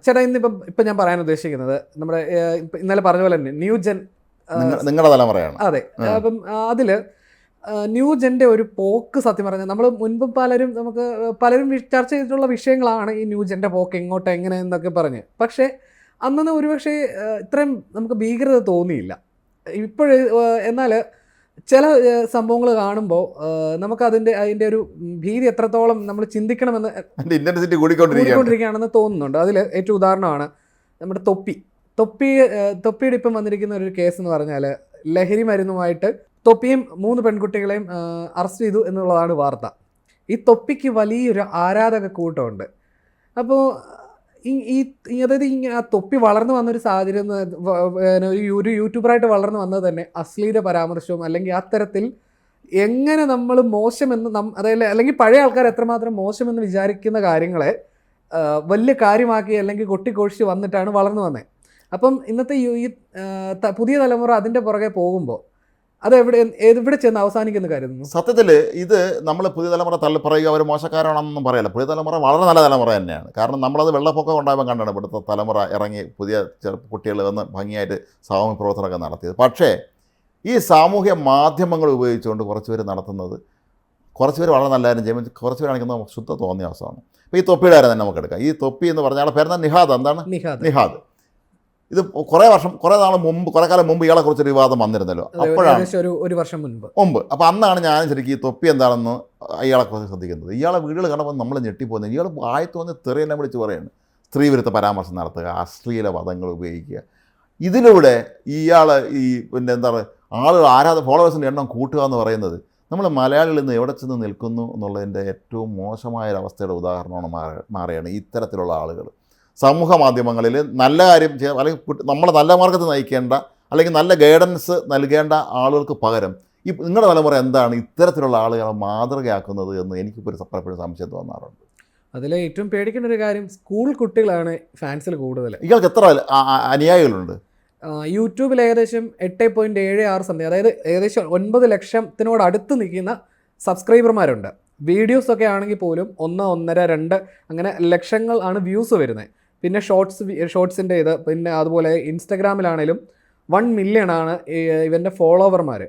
ചേട്ടാ ഇപ്പം ഞാൻ പറയാൻ ഉദ്ദേശിക്കുന്നത് നമ്മുടെ ഇന്നലെ പറഞ്ഞ പോലെ തന്നെ ന്യൂ ജെൻ നിങ്ങളുടെ തലമുറയാണ്. അതെ. അപ്പം അതില് ന്യൂ ജെൻ്റെ ഒരു പോക്ക് സത്യം പറഞ്ഞാൽ നമ്മൾ മുൻപ് പലരും ചർച്ച ചെയ്തിട്ടുള്ള വിഷയങ്ങളാണ് ഈ ന്യൂ ജെൻ്റെ പോക്ക് എങ്ങോട്ട് എങ്ങനെ എന്നൊക്കെ പറഞ്ഞ്. പക്ഷേ അന്നൊന്നും ഒരുപക്ഷെ ഇത്രയും നമുക്ക് ഭീകരത തോന്നിയില്ല. ഇപ്പോഴ് എന്നാൽ ചില സംഭവങ്ങൾ കാണുമ്പോൾ നമുക്ക് അതിൻ്റെ ഒരു ഭീതി എത്രത്തോളം നമ്മൾ ചിന്തിക്കണമെന്ന് ഇന്റൻസിറ്റി കൂടിക്കൊണ്ടിരിക്കുകയാണെന്ന് തോന്നുന്നുണ്ട്. അതിൽ ഏറ്റവും ഉദാഹരണമാണ് നമ്മുടെ തൊപ്പിയുടെ ഇപ്പം വന്നിരിക്കുന്ന ഒരു കേസ് എന്ന് പറഞ്ഞാൽ ലഹരി മരുന്നുമായിട്ട് തൊപ്പിയും 3 പെൺകുട്ടികളെയും അറസ്റ്റ് ചെയ്തു എന്നുള്ളതാണ് വാർത്ത. ഈ തൊപ്പിക്ക് വലിയൊരു ആരാധക കൂട്ടമുണ്ട്. അപ്പോൾ അതായത് ആ തൊപ്പി വളർന്നു വന്നൊരു സാഹചര്യം ഒരു യൂട്യൂബറായിട്ട് വളർന്നു വന്നത് തന്നെ അശ്ലീല പരാമർശവും അല്ലെങ്കിൽ അത്തരത്തിൽ എങ്ങനെ നമ്മൾ മോശമെന്ന് അതായത് അല്ലെങ്കിൽ പഴയ ആൾക്കാർ എത്രമാത്രം മോശമെന്ന് വിചാരിക്കുന്ന കാര്യങ്ങളെ വലിയ കാര്യമാക്കി അല്ലെങ്കിൽ കൊട്ടിക്കൊഴിച്ച് വന്നിട്ടാണ് വളർന്നു വന്നത്. അപ്പം ഇന്നത്തെ ഈ പുതിയ തലമുറ അതിൻ്റെ പുറകെ പോകുമ്പോൾ അത് എവിടെ ചെന്ന് അവസാനിക്കുന്ന കരുതുന്നു? സത്യത്തിൽ ഇത് നമ്മൾ പുതിയ തലമുറ തള്ളിപ്പറയുക അവർ മോശക്കാരാണെന്നൊന്നും പറയല്ല. പുതിയ തലമുറ വളരെ നല്ല തലമുറ തന്നെയാണ്. കാരണം നമ്മളത് വെള്ളപ്പൊക്കം ഉണ്ടാകുമ്പോൾ കണ്ടാണ് ഇവിടുത്തെ തലമുറ ഇറങ്ങി പുതിയ കുട്ടികൾ വന്ന് ഭംഗിയായിട്ട് സാമൂഹ്യ പ്രവർത്തനമൊക്കെ നടത്തിയത്. പക്ഷേ ഈ സാമൂഹ്യ മാധ്യമങ്ങൾ ഉപയോഗിച്ചുകൊണ്ട് കുറച്ച് പേര് നടത്തുന്നത്, കുറച്ച് പേര് വളരെ നല്ല കാര്യം ചെയ്യുമ്പോൾ കുറച്ച് പേര് കാണിക്കുന്നത് ശുദ്ധ തോന്നിയാസമാണ്. ഇപ്പോൾ ഈ തൊപ്പിയുടെ കാര്യം തന്നെ നമുക്ക് എടുക്കാം. ഈ തൊപ്പി എന്ന് പറഞ്ഞാൽ പേരുന്ന നിഹാദ്. എന്താണ് നിഹാദ്? ഇത് കുറേ കാലം മുമ്പ് ഇയാളെ കുറിച്ചൊരു വിവാദം വന്നിരുന്നല്ലോ. അപ്പോഴാണ് ഒരു വർഷം മുമ്പ്. അപ്പോൾ അന്നാണ് ഞാൻ ശരിക്കും ഈ തൊപ്പി എന്താണെന്ന് ഇയാളെ കുറിച്ച് ശ്രദ്ധിക്കുന്നത്. ഇയാളെ വീടുകൾ കണ്ടപ്പോൾ നമ്മൾ ഞെട്ടിപ്പോകുന്നത്. ഇയാൾ വായത്ത് വന്ന് തെറിയെല്ലാം വിളിച്ച് പറയുന്നത് സ്ത്രീവിരുദ്ധ പരാമർശം നടത്തുക, അശ്ലീല പദങ്ങൾ ഉപയോഗിക്കുക. ഇതിലൂടെ ഇയാൾ എന്താ പറയുക ഫോളോവേഴ്സിൻ്റെ എണ്ണം കൂട്ടുക എന്ന് പറയുന്നത് നമ്മൾ മലയാളികളിൽ നിന്ന് എവിടെ ചെന്ന് നിൽക്കുന്നു എന്നുള്ളതിൻ്റെ ഏറ്റവും മോശമായൊരവസ്ഥയുടെ ഉദാഹരണമാണ് മാറുകയാണ് ഇത്തരത്തിലുള്ള ആളുകൾ. സമൂഹ മാധ്യമങ്ങളിൽ നല്ല കാര്യം ചെയ്യുക, അല്ലെങ്കിൽ നമ്മളെ നല്ല മാർഗ്ഗത്തിൽ നയിക്കേണ്ട അല്ലെങ്കിൽ നല്ല ഗൈഡൻസ് നൽകേണ്ട ആളുകൾക്ക് പകരം നിങ്ങളുടെ തലമുറ എന്താണ് ഇത്തരത്തിലുള്ള ആളുകളെ മാതൃകയാക്കുന്നത് എന്ന് എനിക്കിപ്പോൾ പലപ്പോഴും സംശയം തോന്നാറുണ്ട്. അതിൽ ഏറ്റവും പേടിക്കേണ്ട ഒരു കാര്യം സ്കൂൾ കുട്ടികളാണ് ഫാൻസിൽ കൂടുതൽ. ഇയാൾക്ക് എത്ര അനുയായികളുണ്ട്? യൂട്യൂബിൽ ഏകദേശം 8.76 സംതിങ്, അതായത് ഏകദേശം 9 ലക്ഷത്തിനോട് അടുത്ത് നിൽക്കുന്ന സബ്സ്ക്രൈബർമാരുണ്ട്. വീഡിയോസൊക്കെ ആണെങ്കിൽ പോലും 1, 1.5, 2 അങ്ങനെ ലക്ഷങ്ങൾ ആണ് വ്യൂസ് വരുന്നത്. പിന്നെ ഷോർട്സിൻ്റെ പിന്നെ അതുപോലെ ഇൻസ്റ്റഗ്രാമിലാണേലും 1 മില്യൺ ആണ് ഇവൻ്റെ ഫോളോവർമാർ.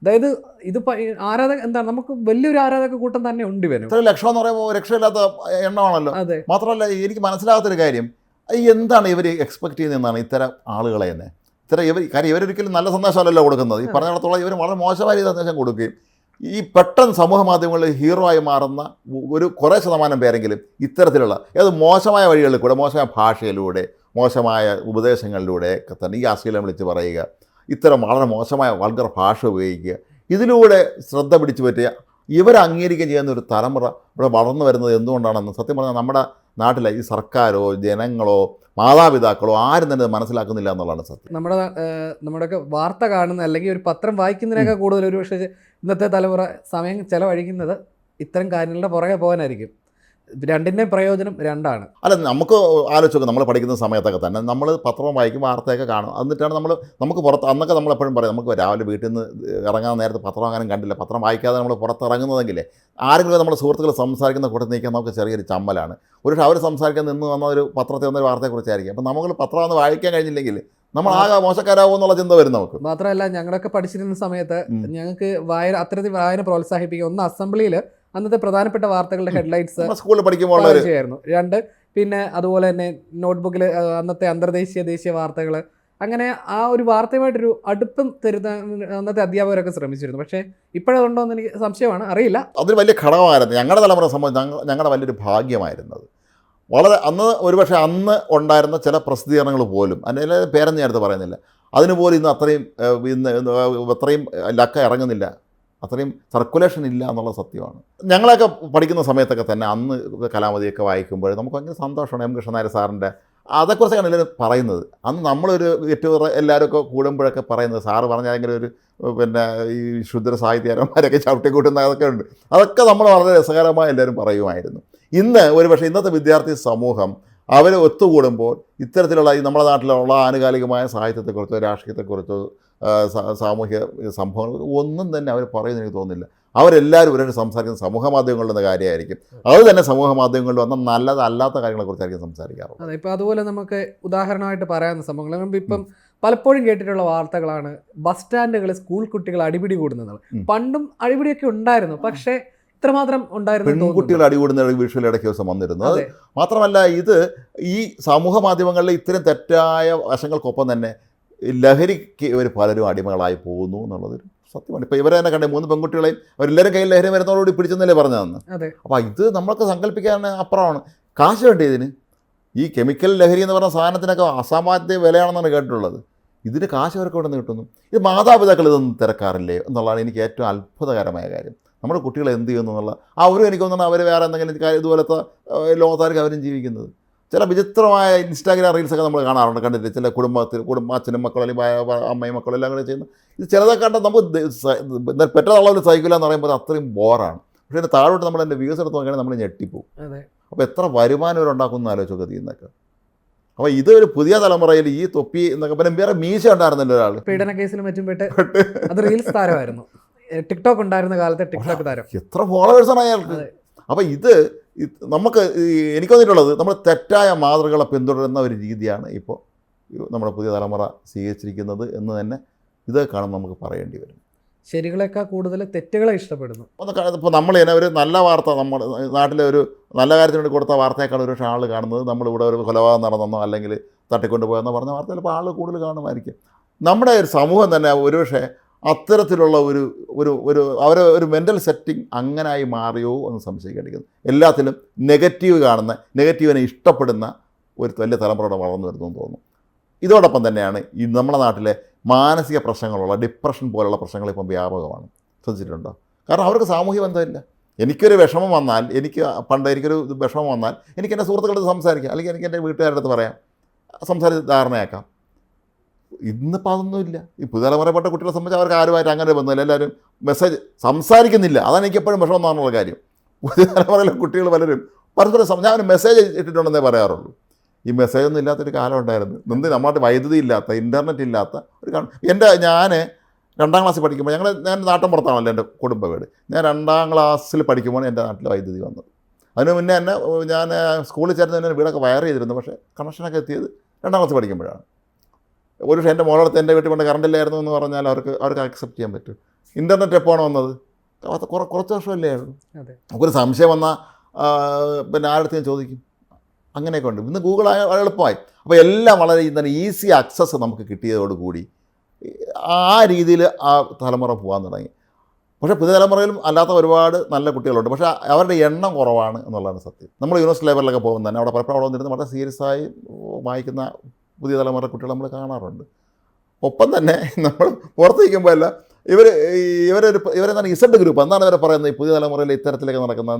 അതായത് ഇത് എന്താണ്, നമുക്ക് വലിയൊരു ആരാധക കൂട്ടം തന്നെ ഉണ്ട് ഇവനും. 1 ലക്ഷം എന്ന് പറയുമ്പോൾ രക്ഷയില്ലാത്ത എണ്ണമാണല്ലോ. അതെ. മാത്രമല്ല എനിക്ക് മനസ്സിലാകാത്തൊരു കാര്യം, എന്താണ് ഇവർ എക്സ്പെക്ട് ചെയ്യുന്നതെന്നാണ് ഇത്തരം ആളുകളെ തന്നെ. കാര്യം ഇവരൊരിക്കലും നല്ല സന്ദേശമല്ലല്ലോ കൊടുക്കുന്നത്. ഈ പറഞ്ഞിടത്തോളം ഇവർ വളരെ മോശമായ സന്ദേശം കൊടുക്കുകയും ഈ പെട്ടെന്ന് സമൂഹ മാധ്യമങ്ങളിൽ ഹീറോ ആയി മാറുന്ന കുറേ ശതമാനം പേരെങ്കിലും ഇത്തരത്തിലുള്ള മോശമായ വഴികളിൽ കൂടെ, മോശമായ ഭാഷയിലൂടെ, മോശമായ ഉപദേശങ്ങളിലൂടെയൊക്കെ തന്നെ ഈ അശ്ലീലം വിളിച്ച് പറയുക, ഇത്തരം വളരെ മോശമായ വൾഗർ ഭാഷ ഉപയോഗിക്കുക, ഇതിലൂടെ ശ്രദ്ധ പിടിച്ചു പറ്റുക, ഇവരെ അംഗീകരിക്കുകയും ചെയ്യുന്ന ഒരു തലമുറ ഇവിടെ വളർന്നു വരുന്നത് എന്തുകൊണ്ടാണെന്ന് സത്യം പറഞ്ഞാൽ നമ്മുടെ നാട്ടിലെ ഈ സർക്കാരോ ജനങ്ങളോ മാതാപിതാക്കളോ ആരും തന്നെ മനസ്സിലാക്കുന്നില്ല എന്നുള്ളതാണ് സത്യം. നമ്മുടെയൊക്കെ വാർത്ത കാണുന്ന അല്ലെങ്കിൽ ഒരു പത്രം വായിക്കുന്നതിനേക്കാൾ കൂടുതൽ ഒരു പക്ഷേ ഇന്നത്തെ തലമുറ സമയം ചെലവഴിക്കുന്നത് ഇത്തരം കാര്യങ്ങളുടെ പുറകെ പോകാനായിരിക്കും. രണ്ടിൻ്റെയും പ്രയോജനം രണ്ടാണ്. അല്ല, നമുക്ക് ആലോചിച്ച് നമ്മൾ പഠിക്കുന്ന സമയത്തൊക്കെ തന്നെ നമ്മൾ പത്രം വായിക്കും, വാർത്തയൊക്കെ കാണും. എന്നിട്ടാണ് നമുക്ക് പുറത്ത് അന്നൊക്കെ നമ്മളെപ്പോഴും പറയും, നമുക്ക് രാവിലെ വീട്ടിൽ നിന്ന് ഇറങ്ങാൻ നേരത്തെ പത്രം അങ്ങനെ കണ്ടില്ല, പത്രം വായിക്കാതെ നമ്മൾ പുറത്തിറങ്ങുന്നതെങ്കിലേ ആരെങ്കിലും നമ്മുടെ സുഹൃത്തുക്കൾ സംസാരിക്കുന്ന കൂട്ടത്തിൽ നിൽക്കാൻ നമുക്ക് ചെറിയൊരു ചമ്മലാണ്. ഒരു അവർ സംസാരിക്കാൻ നിന്ന് വന്ന ഒരു പത്രത്തിൽ വന്നൊരു വാർത്തയെക്കുറിച്ചായിരിക്കും. അപ്പം നമുക്ക് പത്രം ഒന്ന് വായിക്കാൻ കഴിഞ്ഞില്ലെങ്കിൽ നമ്മൾ ആകെ മോശക്കാരാകും എന്നുള്ള ചിന്ത വരും നമുക്ക്. മാത്രമല്ല, ഞങ്ങളൊക്കെ പഠിച്ചിരുന്ന സമയത്ത് ഞങ്ങൾക്ക് അത്തരത്തിൽ വായന പ്രോത്സാഹിപ്പിക്കുക. ഒന്ന്, അസംബ്ലിയിൽ അന്നത്തെ പ്രധാനപ്പെട്ട വാർത്തകളുടെ ഹെഡ്ലൈൻസ് സ്കൂളിൽ പഠിക്കുമ്പോൾ ചെയ്യായിരുന്നു. 2, പിന്നെ അതുപോലെ തന്നെ നോട്ട്ബുക്കിൽ അന്നത്തെ അന്തർദേശീയ ദേശീയ വാർത്തകൾ, അങ്ങനെ ആ ഒരു വാർത്തയുമായിട്ടൊരു അടുപ്പം തരുന്ന അന്നത്തെ അധ്യാപകരൊക്കെ ശ്രമിച്ചിരുന്നു. പക്ഷേ ഇപ്പോഴതുണ്ടോ എന്ന് എനിക്ക് സംശയമാണ്, അറിയില്ല. അതൊരു വലിയ ഘടകമായിരുന്നു ഞങ്ങളുടെ തലമുറ സംബന്ധിച്ച്. ഞങ്ങളുടെ വലിയൊരു ഭാഗ്യമായിരുന്നത് അന്ന് ഒരുപക്ഷെ അന്ന് ഉണ്ടായിരുന്ന ചില പ്രസിദ്ധീകരണങ്ങൾ പോലും, അതിൻ്റെ പേരൊന്നും ഞാൻ അടുത്ത് പറയുന്നില്ല, അതിനുപോലും ഇന്ന് അത്രയും ലക്ക ഇറങ്ങുന്നില്ല, അത്രയും സർക്കുലേഷൻ ഇല്ല എന്നുള്ള സത്യമാണ്. ഞങ്ങളൊക്കെ പഠിക്കുന്ന സമയത്തൊക്കെ തന്നെ അന്ന് കലാമതിയൊക്കെ വായിക്കുമ്പോൾ നമുക്ക് ഭയങ്കര സന്തോഷമാണ്. എം കൃഷ്ണനായർ സാറിൻ്റെ അതേക്കുറിച്ചാണ് എല്ലാവരും പറയുന്നത്. അന്ന് നമ്മളൊരു എല്ലാവരും ഒക്കെ കൂടുമ്പോഴൊക്കെ പറയുന്നത്, സാറ് പറഞ്ഞാൽ ഒരു ഈ ശുദ്ധ സാഹിത്യകാരന്മാരൊക്കെ ചവിട്ടിക്കൂട്ടുന്ന അതൊക്കെ ഉണ്ട്. അതൊക്കെ നമ്മൾ വളരെ രസകരമായി എല്ലാവരും പറയുമായിരുന്നു. ഇന്ന് ഒരുപക്ഷെ ഇന്നത്തെ വിദ്യാർത്ഥി സമൂഹം അവർ ഒത്തുകൂടുമ്പോൾ ഇത്തരത്തിലുള്ള നമ്മുടെ നാട്ടിലുള്ള ആനുകാലികമായ സാഹിത്യത്തെക്കുറിച്ചോ രാഷ്ട്രീയത്തെക്കുറിച്ചോ സാമൂഹ്യ സംഭവങ്ങൾ ഒന്നും തന്നെ അവർ പറയുന്നത് എനിക്ക് തോന്നുന്നില്ല. അവരെല്ലാവരും ഒരു സംസാരിക്കുന്ന സമൂഹ മാധ്യമങ്ങളുടെ കാര്യമായിരിക്കും. അത് തന്നെ സമൂഹ മാധ്യമങ്ങളിൽ വന്ന നല്ലതല്ലാത്ത കാര്യങ്ങളെക്കുറിച്ചായിരിക്കും സംസാരിക്കാറുള്ളത്. അതെ, ഇപ്പം അതുപോലെ നമുക്ക് ഉദാഹരണമായിട്ട് പറയാവുന്ന സംഭവങ്ങൾ ഇപ്പം പലപ്പോഴും കേട്ടിട്ടുള്ള വാർത്തകളാണ് ബസ് സ്റ്റാൻഡുകളിൽ സ്കൂൾ കുട്ടികൾ അടിപിടി കൂടുന്നത്. പണ്ടും അടിപിടിയൊക്കെ ഉണ്ടായിരുന്നു, പക്ഷേ ഇത്രമാത്രം ഉണ്ടായിരുന്നു. പെൺകുട്ടികൾ അടികൂടുന്ന വിഷ്വൽ ഇടയ്ക്ക് ദിവസം വന്നിരുന്നത്. മാത്രമല്ല, ഇത് ഈ സമൂഹ മാധ്യമങ്ങളിലെ ഇത്തരം തെറ്റായ വശങ്ങൾക്കൊപ്പം തന്നെ ലഹരിക്ക് ഇവർ പലരും അടിമകളായി പോകുന്നു എന്നുള്ളതൊരു സത്യമാണ്. ഇപ്പോൾ ഇവരെ തന്നെ കണ്ടേ 3 പെൺകുട്ടികളെയും അവരെല്ലാവരും കയ്യിൽ ലഹരി വരുന്നതോടുകൂടി പിടിച്ചെന്നല്ലേ പറഞ്ഞതെന്ന്. അപ്പോൾ ഇത് നമ്മൾക്ക് സങ്കല്പിക്കാൻ അപ്പുറമാണ്. കാശ് വേണ്ടേ ഇതിന്? ഈ കെമിക്കൽ ലഹരി എന്ന് പറഞ്ഞ സാധനത്തിനൊക്കെ അസാമാന്യ വിലയാണെന്നാണ് കേട്ടിട്ടുള്ളത്. ഇതിന് കാശ് അവർക്ക് ഇവിടെ നിന്ന് കിട്ടുന്നു. ഇത് മാതാപിതാക്കൾ ഇതൊന്നും തിരക്കാറില്ലേ എന്നുള്ളതാണ് എനിക്ക് ഏറ്റവും അത്ഭുതകരമായ കാര്യം. നമ്മുടെ കുട്ടികൾ എന്ത് ചെയ്യുന്നു എന്നുള്ള അവരും എനിക്ക് തോന്നുന്നു അവർ വേറെ എന്തെങ്കിലും ഇതുപോലത്തെ ലോകത്തായിരിക്കും അവരും ജീവിക്കുന്നത്. ചില വിചിത്രമായ ഇൻസ്റ്റാഗ്രാം റീൽസൊക്കെ നമ്മൾ കാണാറുണ്ട്, കണ്ടിട്ട് ചില അച്ഛനും മക്കളും അല്ലെങ്കിൽ അമ്മയും മക്കളും എല്ലാം കൂടെ ചെയ്യുന്നത്. ഇത് ചിലതൊക്കെ കണ്ടാൽ നമുക്ക് പെട്ടെന്നുള്ള സൈക്കിൾ എന്ന് പറയുമ്പോൾ അത്രയും ബോറാണ്. പക്ഷേ എൻ്റെ താഴോട്ട് നമ്മൾ എൻ്റെ വ്യൂസ് എടുത്ത് നോക്കുകയാണെങ്കിൽ നമ്മൾ ഞെട്ടിപ്പോവും. അപ്പോൾ എത്ര വരുമാനം ഇവരുണ്ടാക്കുന്ന ആലോചിച്ചൊക്കെ ചെയ്യുന്നതൊക്കെ. അപ്പോൾ ഇതൊരു പുതിയ തലമുറയിൽ ഈ തൊപ്പി എന്നൊക്കെ പിന്നെ വേറെ മീശ ഉണ്ടായിരുന്നല്ലോ ഒരാൾ പീഡന കേസിലും മറ്റും പെട്ട് അത് റീൽസ് താരമായിരുന്നു. ടിക്ടോക്ക് ഉണ്ടായിരുന്ന കാലത്തെ ടിക്ടോക്ക് താരം. എത്ര ഫോളോവേഴ്സാണ് അയാൾക്ക്. അപ്പോൾ ഇത് നമുക്ക് എനിക്ക് തോന്നിയിട്ടുള്ളത് നമ്മൾ തെറ്റായ മാതൃകളെ പിന്തുടരുന്ന ഒരു രീതിയാണ് ഇപ്പോൾ നമ്മുടെ പുതിയ തലമുറ സ്വീകരിച്ചിരിക്കുന്നത് എന്ന് തന്നെ ഇത് കാണുമ്പോൾ നമുക്ക് പറയേണ്ടി വരും. ശരികളേക്കാൾ കൂടുതൽ തെറ്റുകളെ ഇഷ്ടപ്പെടുന്നു. ഇപ്പോൾ നമ്മൾ തന്നെ ഒരു നല്ല വാർത്ത, നമ്മുടെ നാട്ടിലെ ഒരു നല്ല കാര്യത്തിന് വേണ്ടി കൊടുത്ത വാർത്തയേക്കാൾ ഒരു പക്ഷേ ആൾ കാണുന്നത് നമ്മളിവിടെ ഒരു കൊലപാതകം നടന്നെന്നോ അല്ലെങ്കിൽ തട്ടിക്കൊണ്ടുപോയെന്നോ പറഞ്ഞ വാർത്ത ചിലപ്പോൾ ആൾ കൂടുതൽ കാണുമായിരിക്കും. നമ്മുടെ ഒരു സമൂഹം തന്നെ ഒരുപക്ഷെ അത്തരത്തിലുള്ള അവരെ ഒരു മെൻ്റൽ സെറ്റിംഗ് അങ്ങനായി മാറിയോ എന്ന് സംശയിക്കേണ്ടിയിരിക്കുന്നു. എല്ലാത്തിലും നെഗറ്റീവ് കാണുന്ന, നെഗറ്റീവിനെ ഇഷ്ടപ്പെടുന്ന ഒരു വലിയ തലമുറയുടെ വളർന്നു വരുന്നു എന്ന് തോന്നുന്നു. ഇതോടൊപ്പം തന്നെയാണ് ഈ നമ്മുടെ നാട്ടിലെ മാനസിക പ്രശ്നങ്ങളുള്ള ഡിപ്രഷൻ പോലുള്ള പ്രശ്നങ്ങൾ ഇപ്പം വ്യാപകമാണ്. ശ്രദ്ധിച്ചിട്ടുണ്ടോ? കാരണം അവർക്ക് സാമൂഹ്യ ബന്ധമില്ല. എനിക്കൊരു വിഷമം വന്നാൽ, എനിക്കൊരു വിഷമം വന്നാൽ എനിക്ക് എൻ്റെ സുഹൃത്തുക്കളടുത്ത് സംസാരിക്കാം, അല്ലെങ്കിൽ എനിക്ക് എൻ്റെ വീട്ടുകാരുടെ അടുത്ത് പറയാം, സംസാരിച്ച് ധാരണയാക്കാം. ഇന്നിപ്പോൾ അതൊന്നുമില്ല. ഈ പുതുതലമുറപ്പെട്ട കുട്ടികളെ സംബന്ധിച്ച് അവർക്ക് ആരുമായിട്ട് അങ്ങനെ ബന്ധമില്ല. എല്ലാവരും മെസ്സേജ് സംസാരിക്കുന്നില്ല. അതാണ് എനിക്ക് എപ്പോഴും വിഷമം എന്നാണുള്ള കാര്യം. പുതിയ തലമുറയിലെ കുട്ടികൾ പലരും പരസ്പരം ഞാൻ മെസ്സേജ് ഇട്ടിട്ടുണ്ടെന്നേ പറയാറുള്ളൂ. ഈ മെസ്സേജൊന്നും ഇല്ലാത്തൊരു കാലം ഉണ്ടായിരുന്നു. നമ്മുടെ വൈദ്യുതി ഇല്ലാത്ത, ഇൻ്റർനെറ്റ് ഇല്ലാത്ത ഒരു കാലം. ഞാൻ 2ാം ക്ലാസ്സിൽ പഠിക്കുമ്പോൾ ഞാൻ നാട്ടിൻ പുറത്താണല്ലോ എൻ്റെ കുടുംബ വീട്. ഞാൻ 2ാം ക്ലാസ്സിൽ പഠിക്കുമ്പോൾ എൻ്റെ നാട്ടിൽ വൈദ്യുതി വന്നത്. അതിന് മുന്നേ തന്നെ ഞാൻ സ്കൂളിൽ ചേർന്നതിന് വീടൊക്കെ വയർ ചെയ്തിരുന്നു. പക്ഷേ കണക്ഷനൊക്കെ എത്തിയത് 2ാം ക്ലാസ്സിൽ പഠിക്കുമ്പോഴാണ്. ഒരു പക്ഷേ എൻ്റെ മോളടുത്ത് എൻ്റെ വീട്ടിൽ കൊണ്ട് കറണ്ടില്ലായിരുന്നു എന്ന് പറഞ്ഞാൽ അവർക്ക് അക്സെപ്റ്റ് ചെയ്യാൻ പറ്റും. ഇൻ്റർനെറ്റ് എപ്പോഴാണ് വന്നത്? കുറച്ച് വർഷമല്ലേ ആയിരുന്നു. നമുക്കൊരു സംശയം വന്നാൽ പിന്നെ ആരുടെ ഞാൻ ചോദിക്കും. അങ്ങനെയൊക്കെ ഉണ്ട്. ഇന്ന് ഗൂഗിൾ എളുപ്പമായി. അപ്പോൾ എല്ലാം വളരെ ഈസി ആക്സസ് നമുക്ക് കിട്ടിയതോടുകൂടി ആ രീതിയിൽ ആ തലമുറ പോകാൻ തുടങ്ങി. പക്ഷേ പുതിയ തലമുറയിലും അല്ലാത്ത ഒരുപാട് നല്ല കുട്ടികളുണ്ട്. പക്ഷേ അവരുടെ എണ്ണം കുറവാണ് എന്നുള്ളതാണ് സത്യം. നമ്മൾ യൂണിവേഴ്സിറ്റി ലെവലിലൊക്കെ പോകുമ്പോൾ തന്നെ അവിടെ പലപ്പോഴും അവിടെ വന്നിരുന്ന് വളരെ സീരിയസ് ആയി വായിക്കുന്ന പുതിയ തലമുറ കുട്ടികൾ നമ്മൾ കാണാറുണ്ട്. ഒപ്പം തന്നെ നമ്മൾ പുറത്ത് നിൽക്കുമ്പോൾ അല്ല ഇവരെന്താണ് ഇസഡ് ഗ്രൂപ്പ് എന്നാണ് ഇവരെ പറയുന്നത്. ഈ പുതിയ തലമുറയിൽ ഇത്തരത്തിലേക്ക് നടക്കുന്ന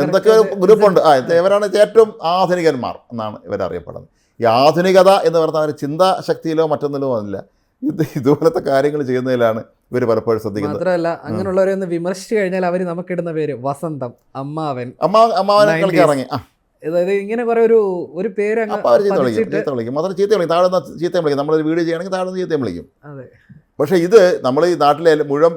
എന്തൊക്കെ ഗ്രൂപ്പുണ്ട്. ഇവരാണ് ഏറ്റവും ആധുനികന്മാർ എന്നാണ് ഇവരറിയപ്പെടുന്നത്. ഈ ആധുനികത എന്ന് പറഞ്ഞാൽ അവർ ചിന്താശക്തിയിലോ മറ്റൊന്നിലോ അല്ല, ഇതുപോലത്തെ കാര്യങ്ങൾ ചെയ്യുന്നതിലാണ് ഇവർ പലപ്പോഴും ശ്രദ്ധിക്കുന്നത്. മാത്രമല്ല, അങ്ങനെയുള്ളവരെ ഒന്ന് വിമർശിച്ചു കഴിഞ്ഞാൽ അവർ നമുക്കിടുന്ന പേര് വസന്തം, അമ്മാവനെ കളിക്ക് ഇറങ്ങി. അതായത് ഇങ്ങനെ കുറെ ഒരു പേര് ചീത്ത വിളിക്കും. മാത്രം ചീത്ത വിളിക്കും, താഴെ ചീത്ത വിളിക്കും. നമ്മളൊരു വീഡിയോ ചെയ്യണമെങ്കിൽ താഴെ ചീത്ത വിളിക്കും. പക്ഷേ ഇത് നമ്മൾ ഈ നാട്ടിലെ മുഴുവൻ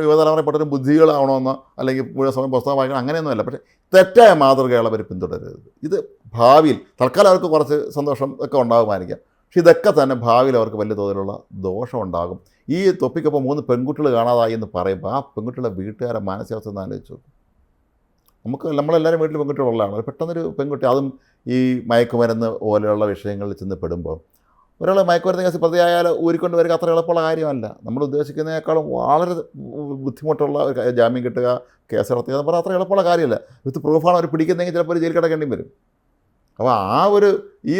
യുവതലമുറപ്പെട്ടൊരു ബുദ്ധികളാവണമെന്നോ അല്ലെങ്കിൽ മുഴുവൻ സമയം പുസ്തകം വായിക്കണം അങ്ങനെയൊന്നുമല്ല. പക്ഷേ തെറ്റായ മാതൃകകൾ അവർ പിന്തുടരരുത്. ഇത് ഭാവിയിൽ തൽക്കാലം അവർക്ക് കുറച്ച് സന്തോഷം ഒക്കെ ഉണ്ടാകുമായിരിക്കാം. പക്ഷെ ഇതൊക്കെ തന്നെ ഭാവിയിൽ അവർക്ക് വലിയ തോതിലുള്ള ദോഷം ഉണ്ടാകും. ഈ തൊപ്പിക്കൊപ്പം 3 പെൺകുട്ടികൾ കാണാതായി എന്ന് പറയുമ്പോൾ ആ പെൺകുട്ടികളുടെ വീട്ടുകാരെ മാനസികാവസ്ഥ ഒന്ന് ആലോചിച്ചു. നമ്മളെല്ലാവരും വീട്ടിൽ പെൺകുട്ടികളുള്ളതാണ്. പെട്ടെന്നൊരു പെൺകുട്ടി, അതും ഈ മയക്കുമരുന്ന് പോലെയുള്ള വിഷയങ്ങളിൽ ചെന്ന് പെടുമ്പോൾ, ഒരാൾ മയക്കുമരുന്ന് കേസ് പ്രതിയായാൽ ഊരിക്കൊണ്ട് വരിക അത്ര എളുപ്പമുള്ള കാര്യമല്ല. നമ്മൾ ഉദ്ദേശിക്കുന്നതിനേക്കാളും വളരെ ബുദ്ധിമുട്ടുള്ള ഒരു ജാമ്യം കിട്ടുക, കേസ് നടത്തുക എന്ന് പറഞ്ഞാൽ അത്ര എളുപ്പമുള്ള കാര്യമല്ല. വിത്ത് പ്രൂഫാണ് അവർ പിടിക്കുന്നതെങ്കിൽ ചിലപ്പോൾ ഒരു ജയിൽ കിടക്കേണ്ടി വരും. അപ്പോൾ ഈ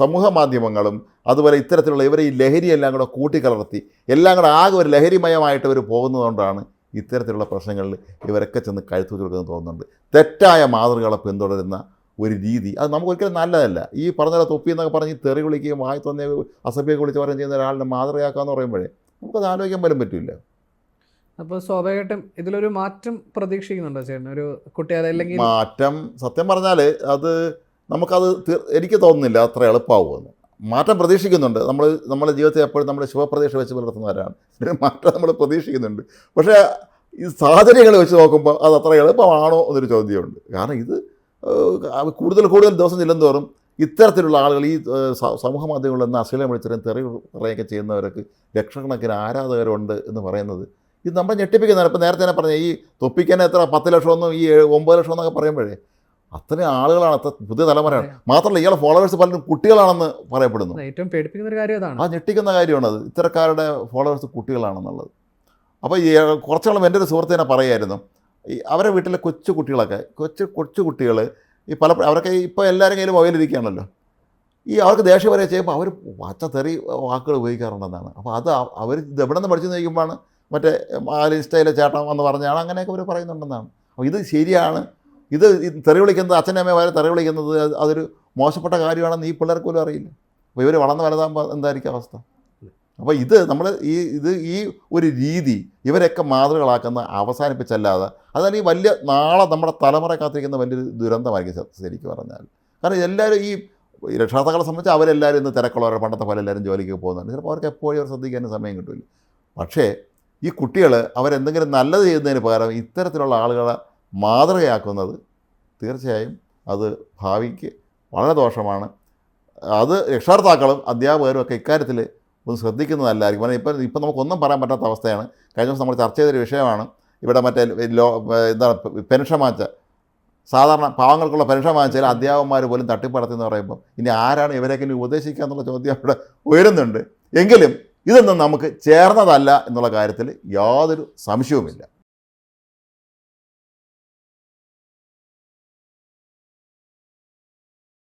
സമൂഹ മാധ്യമങ്ങളും അതുപോലെ ഇത്തരത്തിലുള്ള ഇവർ ഈ ലഹരിയെല്ലാം കൂടെ കൂട്ടിക്കലർത്തി എല്ലാം കൂടെ ആകെ ഒരു ലഹരിമയമായിട്ട് ഇവർ പോകുന്നതുകൊണ്ടാണ് ഇത്തരത്തിലുള്ള പ്രശ്നങ്ങളിൽ ഇവരൊക്കെ ചെന്ന് കഴുത്തു കൊടുക്കുന്നത് തോന്നുന്നുണ്ട്. തെറ്റായ മാതൃകകളെ പിന്തുടരുന്ന ഒരു രീതി അത് നമുക്ക് ഒരിക്കലും നല്ലതല്ല. ഈ പറഞ്ഞ തൊപ്പി എന്നൊക്കെ പറഞ്ഞ് തെറി വിളിക്കുകയും വായി തന്നെ അസഭ്യം വിളിച്ച് പറയുകയും ചെയ്യുന്ന ഒരാളിനെ മാതൃകയാക്കാമെന്ന് പറയുമ്പോഴേ നമുക്കത് ആലോചിക്കാൻ പോലും പറ്റില്ല. അപ്പോൾ സ്വാഭാവികമായിട്ടും ഇതിലൊരു മാറ്റം പ്രതീക്ഷിക്കുന്നുണ്ടോ ചേട്ടൻ? ഒരു കുട്ടി അതല്ലെങ്കിൽ മാറ്റം സത്യം പറഞ്ഞാൽ അത് നമുക്കത് എനിക്ക് തോന്നുന്നില്ല അത്ര എളുപ്പമാവുമെന്ന്. മാറ്റം പ്രതീക്ഷിക്കുന്നുണ്ട്. നമ്മുടെ ജീവിതത്തിൽ എപ്പോഴും നമ്മുടെ ശുഭപ്രതീക്ഷ വെച്ച് പുലർത്തുന്നവരാണ്. മാറ്റം നമ്മൾ പ്രതീക്ഷിക്കുന്നുണ്ട്. പക്ഷേ ഈ സാഹചര്യങ്ങൾ വെച്ച് നോക്കുമ്പോൾ അത് അത്ര എളുപ്പമാണോ എന്നൊരു ചോദ്യമുണ്ട്. കാരണം ഇത് കൂടുതൽ ദിവസം ചെല്ലുന്തോറും ഇത്തരത്തിലുള്ള ആളുകൾ ഈ സമൂഹ മാധ്യമങ്ങളിൽ നിന്ന് അശ്ലീലം വിളിച്ചിട്ടും തെറി പറയുകയൊക്കെ ചെയ്യുന്നവർക്ക് ലക്ഷക്കണക്കിന് ആരാധകരുണ്ട് എന്ന് പറയുന്നത് ഇത് നമ്മളെ ഞെട്ടിപ്പിക്കുന്നതാണ്. ഇപ്പോൾ നേരത്തെ തന്നെ പറഞ്ഞ ഈ തൊപ്പിക്കാൻ എത്ര 10 ലക്ഷമൊന്നും ഈ 9 ലക്ഷം എന്നൊക്കെ പറയുമ്പോഴേ അത്രയും ആളുകളാണ്, അത്ര പുതിയ തലമുറയാണ്. മാത്രമല്ല ഇയാളെ ഫോളോവേഴ്സ് പലരും കുട്ടികളാണെന്ന് പറയപ്പെടുന്നു. ഏറ്റവും പേടിപ്പിക്കുന്ന ഒരു കാര്യം അതാണ്. ആ ഞെട്ടിക്കുന്ന കാര്യമാണത്, ഇത്തരക്കാരുടെ ഫോളോവേഴ്സ് കുട്ടികളാണെന്നുള്ളത്. അപ്പോൾ ഈ കുറച്ചാളും എൻ്റെ ഒരു സുഹൃത്തിനെ പറയായിരുന്നു, ഈ അവരുടെ വീട്ടിലെ കൊച്ചു കുട്ടികളൊക്കെ കൊച്ചു കുട്ടികൾ ഈ അവരൊക്കെ ഇപ്പോൾ എല്ലാവരും കയ്യിലും മൊബൈലിരിക്കുകയാണല്ലോ, ഈ അവർക്ക് ദേഷ്യം വരെ ചെയ്യുമ്പോൾ അവർ തെറി വാക്കുകൾ ഉപയോഗിക്കാറുണ്ടെന്നാണ്. അപ്പോൾ അത് അവർ ഇത് എവിടെ നിന്ന് പഠിച്ചു നോക്കുമ്പോഴാണ് മറ്റേ ഇൻസ്റ്റയിലെ ചേട്ടൻ എന്ന് പറഞ്ഞാണ് അങ്ങനെയൊക്കെ അവർ പറയുന്നുണ്ടെന്നാണ്. അപ്പോൾ ഇത് ശരിയാണ്, ഇത് തെറി വിളിക്കുന്നത് അച്ഛനും അമ്മയും വരെ തെറി വിളിക്കുന്നത് അതൊരു മോശപ്പെട്ട കാര്യമാണെന്ന് ഈ പിള്ളേർക്ക് പോലും അറിയില്ല. അപ്പോൾ ഇവർ വളർന്ന് വലുതാകുമ്പോൾ എന്തായിരിക്കും അവസ്ഥ? അപ്പോൾ ഇത് നമ്മൾ ഈ ഒരു രീതി ഇവരെയൊക്കെ മാതൃകളാക്കുന്ന അവസാനിപ്പിച്ചല്ലാതെ അതാണ് ഈ വലിയ നാളെ നമ്മുടെ തലമുറ കാത്തിരിക്കുന്ന വലിയൊരു ദുരന്തമായിരിക്കും ശരിക്കും പറഞ്ഞാൽ. കാരണം എല്ലാവരും ഈ രക്ഷാകർത്താക്കളെ സംബന്ധിച്ച് അവരെല്ലാവരും ഇന്ന് തിരക്കുള്ളവരെ പണ്ടത്തെ പോലെ എല്ലാവരും ജോലിക്ക് പോകുന്നുണ്ട്. ചിലപ്പോൾ അവർക്ക് എപ്പോഴും അവർ ശ്രദ്ധിക്കാൻ സമയം കിട്ടില്ല. പക്ഷേ ഈ കുട്ടികൾ അവരെന്തെങ്കിലും നല്ലത് ചെയ്യുന്നതിന് പകരം ഇത്തരത്തിലുള്ള ആളുകളെ മാതൃകയാക്കുന്നത് തീർച്ചയായും അത് ഭാവിക്ക് വളരെ ദോഷമാണ്. അത് രക്ഷാകർത്താക്കളും അധ്യാപകരും ഒക്കെ ഇക്കാര്യത്തിൽ ഒന്ന് ശ്രദ്ധിക്കുന്നതല്ലായിരിക്കും. കാരണം ഇപ്പം നമുക്കൊന്നും പറയാൻ പറ്റാത്ത അവസ്ഥയാണ്. കഴിഞ്ഞ ദിവസം നമ്മൾ ചർച്ച ചെയ്തൊരു വിഷയമാണ് ഇവിടെ മറ്റേ എന്താണ് പെൻഷൻ വാങ്ങിച്ച സാധാരണ പാവങ്ങൾക്കുള്ള പെൻഷൻ വാങ്ങിച്ചാൽ അധ്യാപകന്മാർ പോലും തട്ടിപ്പടത്തിയെന്ന് പറയുമ്പോൾ ഇനി ആരാണ് ഇവരെയൊക്കെ ഇനി ഉപദേശിക്കുക എന്നുള്ള ചോദ്യം അവിടെ ഉയരുന്നുണ്ട്. എങ്കിലും ഇതൊന്നും നമുക്ക് ചേർന്നതല്ല എന്നുള്ള കാര്യത്തിൽ യാതൊരു സംശയവുമില്ല.